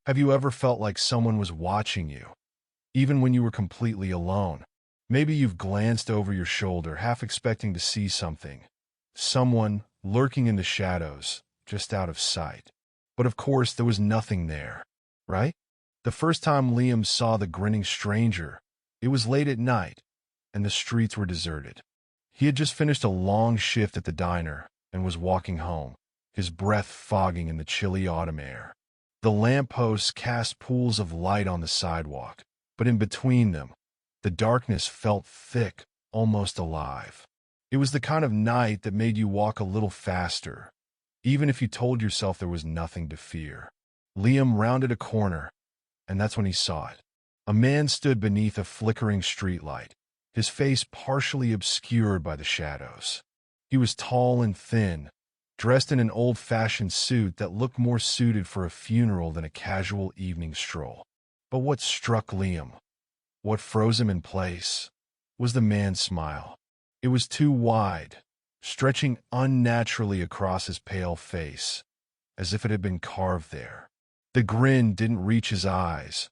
Have you ever felt like someone was watching you, even when you were completely alone? Maybe you've glanced over your shoulder, half expecting to see something. Someone lurking in the shadows, just out of sight. But of course, there was nothing there, right? The first time Liam saw the grinning stranger, it was late at night, and the streets were deserted. He had just finished a long shift at the diner and was walking home, his breath fogging in the chilly autumn air. The lampposts cast pools of light on the sidewalk, but in between them, the darkness felt thick, almost alive. It was the kind of night that made you walk a little faster, even if you told yourself there was nothing to fear. Liam rounded a corner, and that's when he saw it. A man stood beneath a flickering streetlight, his face partially obscured by the shadows. He was tall and thin, dressed in an old-fashioned suit that looked more suited for a funeral than a casual evening stroll. But what struck Liam, what froze him in place, was the man's smile. It was too wide, stretching unnaturally across his pale face, as if it had been carved there. The grin didn't reach his eyes,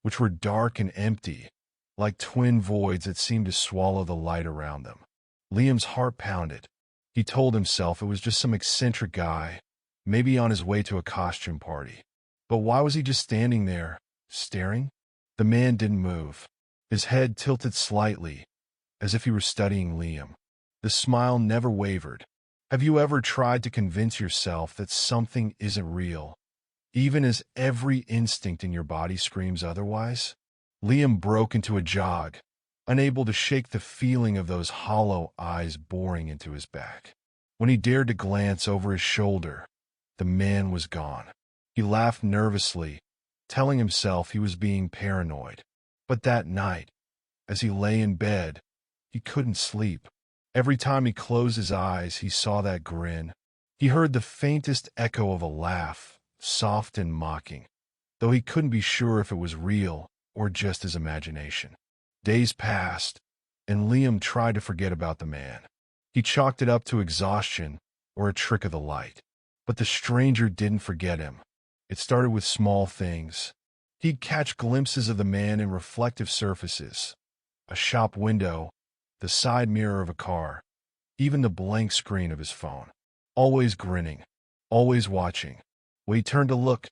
which were dark and empty, like twin voids that seemed to swallow the light around them. Liam's heart pounded. He told himself it was just some eccentric guy, maybe on his way to a costume party. But why was he just standing there, staring? The man didn't move. His head tilted slightly, as if he were studying Liam. The smile never wavered. Have you ever tried to convince yourself that something isn't real, even as every instinct in your body screams otherwise? Liam broke into a jog, unable to shake the feeling of those hollow eyes boring into his back. When he dared to glance over his shoulder, the man was gone. He laughed nervously, telling himself he was being paranoid. But that night, as he lay in bed, he couldn't sleep. Every time he closed his eyes, he saw that grin. He heard the faintest echo of a laugh, soft and mocking, though he couldn't be sure if it was real or just his imagination. Days passed, and Liam tried to forget about the man. He chalked it up to exhaustion or a trick of the light. But the stranger didn't forget him. It started with small things. He'd catch glimpses of the man in reflective surfaces, a shop window, the side mirror of a car, even the blank screen of his phone. Always grinning, always watching. When he turned to look,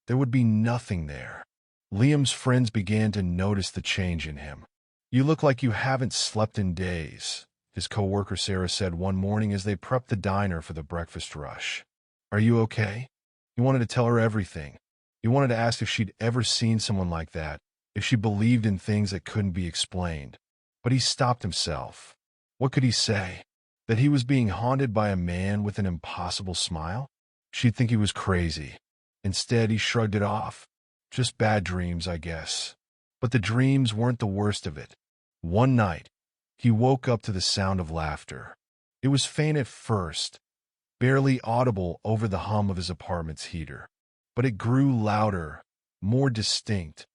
there would be nothing there. Liam's friends began to notice the change in him. "You look like you haven't slept in days," his coworker Sarah said one morning as they prepped the diner for the breakfast rush. "Are you okay?" He wanted to tell her everything. He wanted to ask if she'd ever seen someone like that, if she believed in things that couldn't be explained. But he stopped himself. What could he say? That he was being haunted by a man with an impossible smile? She'd think he was crazy. Instead, he shrugged it off. Just bad dreams, I guess. But the dreams weren't the worst of it. One night, he woke up to the sound of laughter. It was faint at first, barely audible over the hum of his apartment's heater. But it grew louder, more distinct,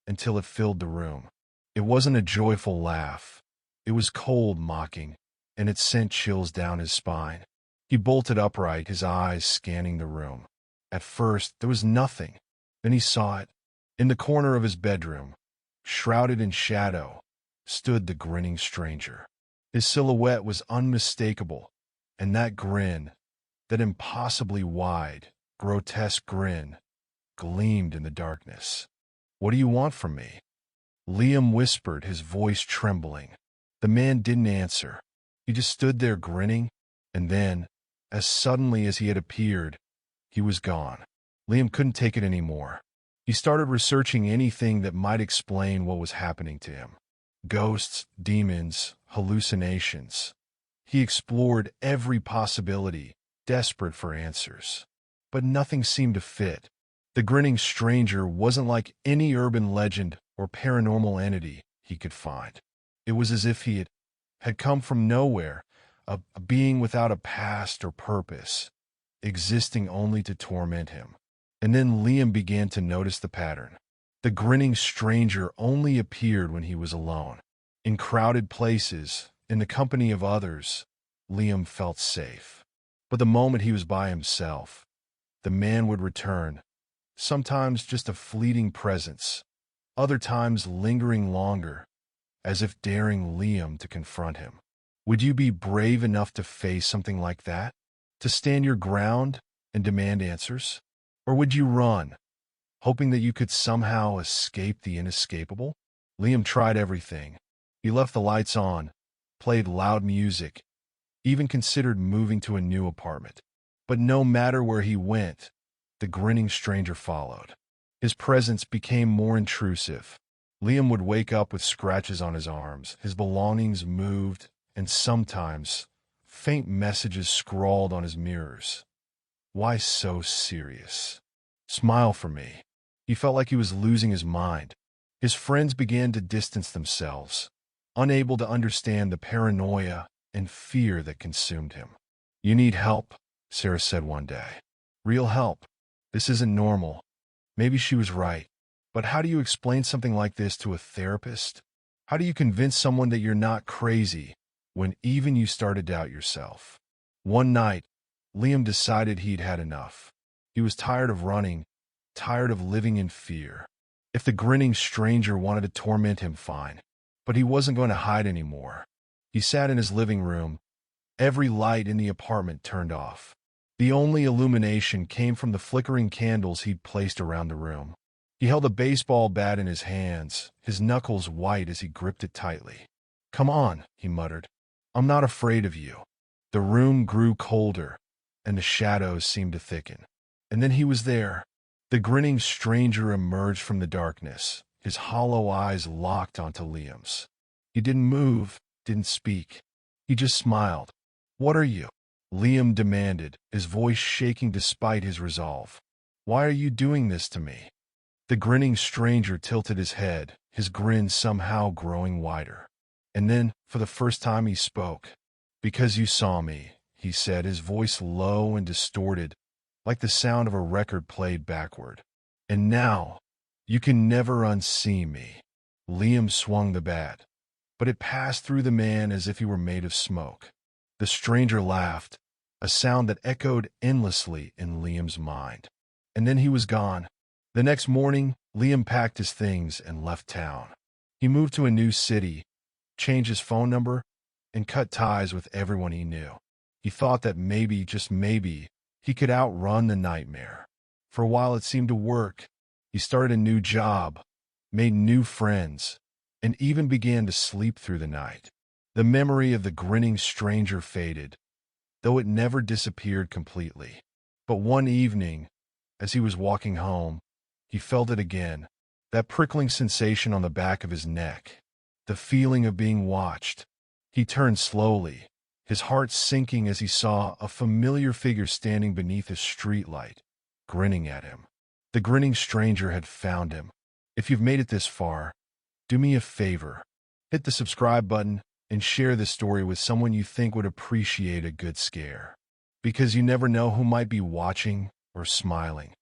until it filled the room. It wasn't a joyful laugh. It was cold, mocking, and it sent chills down his spine. He bolted upright, his eyes scanning the room. At first, there was nothing. Then he saw it. In the corner of his bedroom, shrouded in shadow, stood the grinning stranger. His silhouette was unmistakable, and that grin, that impossibly wide, grotesque grin, gleamed in the darkness. "What do you want from me?" Liam whispered, his voice trembling. The man didn't answer. He just stood there grinning, and then, as suddenly as he had appeared, he was gone. Liam couldn't take it anymore. He started researching anything that might explain what was happening to him. Ghosts, demons, hallucinations. He explored every possibility, desperate for answers. But nothing seemed to fit. The grinning stranger wasn't like any urban legend or paranormal entity he could find. It was as if he had come from nowhere, a being without a past or purpose, existing only to torment him. And then Liam began to notice the pattern. The grinning stranger only appeared when he was alone. In crowded places, in the company of others, Liam felt safe. But the moment he was by himself, the man would return, sometimes just a fleeting presence, other times lingering longer, as if daring Liam to confront him. Would you be brave enough to face something like that? To stand your ground and demand answers? Or would you run, hoping that you could somehow escape the inescapable? Liam tried everything. He left the lights on, played loud music, even considered moving to a new apartment. But no matter where he went, the grinning stranger followed. His presence became more intrusive. Liam would wake up with scratches on his arms, his belongings moved, and sometimes faint messages scrawled on his mirrors. Why so serious? Smile for me. He felt like he was losing his mind. His friends began to distance themselves, unable to understand the paranoia and fear that consumed him. You need help, Sarah said one day. Real help. This isn't normal. Maybe she was right. But how do you explain something like this to a therapist? How do you convince someone that you're not crazy when even you start to doubt yourself? One night, Liam decided he'd had enough. He was tired of running, tired of living in fear. If the grinning stranger wanted to torment him, fine. But he wasn't going to hide anymore. He sat in his living room, every light in the apartment turned off. The only illumination came from the flickering candles he'd placed around the room. He held a baseball bat in his hands, his knuckles white as he gripped it tightly. Come on, he muttered. I'm not afraid of you. The room grew colder, and the shadows seemed to thicken. And then he was there. The grinning stranger emerged from the darkness, his hollow eyes locked onto Liam's. He didn't move, didn't speak. He just smiled. What are you? Liam demanded, his voice shaking despite his resolve. Why are you doing this to me? The grinning stranger tilted his head, his grin somehow growing wider. And then, for the first time, he spoke. Because you saw me, he said, his voice low and distorted, like the sound of a record played backward. And now, you can never unsee me. Liam swung the bat, but it passed through the man as if he were made of smoke. The stranger laughed, a sound that echoed endlessly in Liam's mind. And then he was gone. The next morning, Liam packed his things and left town. He moved to a new city, changed his phone number, and cut ties with everyone he knew. He thought that maybe, just maybe, he could outrun the nightmare. For a while it seemed to work. He started a new job, made new friends, and even began to sleep through the night. The memory of the grinning stranger faded, though it never disappeared completely. But one evening, as he was walking home, he felt it again, that prickling sensation on the back of his neck, the feeling of being watched. He turned slowly, his heart sinking as he saw a familiar figure standing beneath a streetlight, grinning at him. The grinning stranger had found him. If you've made it this far, do me a favor. Hit the subscribe button and share this story with someone you think would appreciate a good scare. Because you never know who might be watching or smiling.